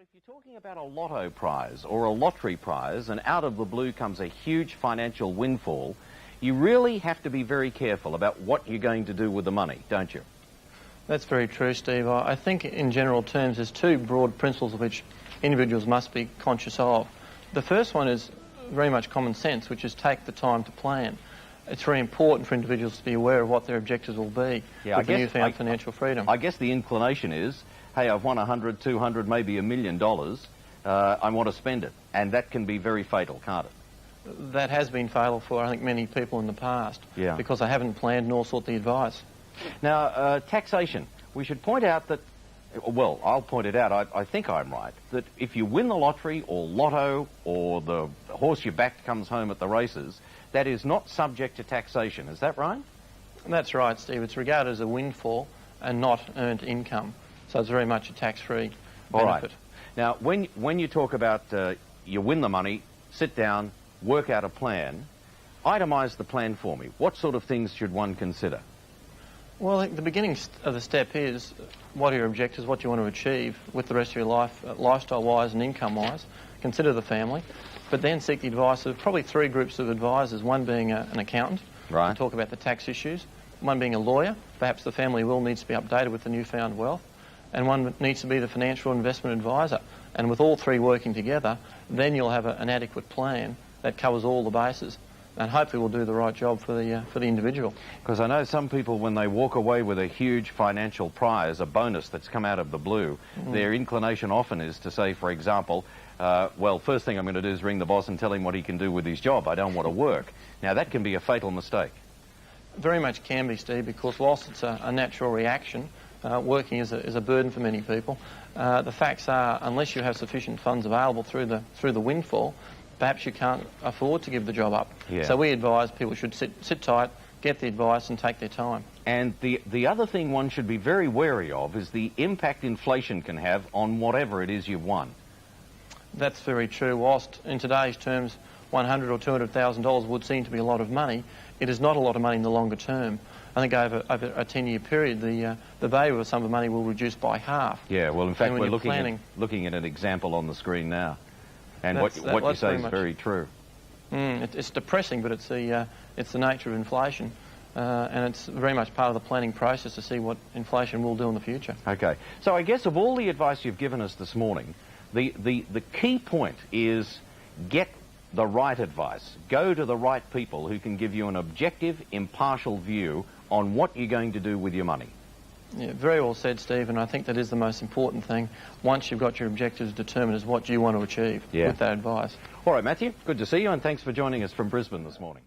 But if you're talking about a lotto prize or a lottery prize and out of the blue comes a huge financial windfall, you really have to be very careful about what you're going to do with the money, don't you? That's very true, Steve. I think in general terms there's two broad principles of which individuals must be conscious of. The first one is very much common sense, which is take the time to plan. It's very important for individuals to be aware of what their objectives will be with the newfound financial freedom. I guess the inclination is, hey, I've won 100, 200, maybe $1 million, I want to spend it. And that can be very fatal, can't it? That has been fatal for, I think, many people in the past because they haven't planned nor sought the advice. Now, taxation. We should point out that, well, I'll point it out, I think I'm right, that if you win the lottery or lotto or the horse you backed comes home at the races, that is not subject to taxation. Is that right? That's right, Steve. It's regarded as a windfall and not earned income. So it's very much a tax-free benefit. All right. Now, when you talk about you win the money, sit down, work out a plan, itemise the plan for me. What sort of things should one consider? Well, I think the beginning of the step is what are your objectives, what do you want to achieve with the rest of your life, lifestyle-wise and income-wise. Consider the family, but then seek the advice of probably three groups of advisors, one being an accountant, to talk about the tax issues, one being a lawyer, perhaps the family will needs to be updated with the newfound wealth, and one needs to be the financial investment advisor. And with all three working together, then you'll have an adequate plan that covers all the bases, and hopefully will do the right job for the individual. Because I know some people, when they walk away with a huge financial prize, a bonus that's come out of the blue, their inclination often is to say, for example, well, first thing I'm going to do is ring the boss and tell him what he can do with his job. I don't want to work. Now, that can be a fatal mistake. Very much can be, Steve, because whilst it's a natural reaction, working is a burden for many people. The facts are, unless you have sufficient funds available through the windfall, perhaps you can't afford to give the job up. So we advise people should sit tight, get the advice and take their time. And the other thing one should be very wary of is the impact inflation can have on whatever it is you've won. That's very true. Whilst in today's terms $100,000 or $200,000 would seem to be a lot of money, it is not a lot of money in the longer term. I think over a 10-year period, the value of a sum of money will reduce by half. Yeah, well, in fact, we're looking at an example on the screen now. And what you say is very true. It's depressing, but it's the nature of inflation. And it's very much part of the planning process to see what inflation will do in the future. Okay. So I guess of all the advice you've given us this morning, the key point is get the right advice. Go to the right people who can give you an objective, impartial view on what you're going to do with your money. Yeah, very well said, Steve, and I think that is the most important thing. Once you've got your objectives determined, is what you want to achieve with that advice. All right, Matthew, good to see you, and thanks for joining us from Brisbane this morning.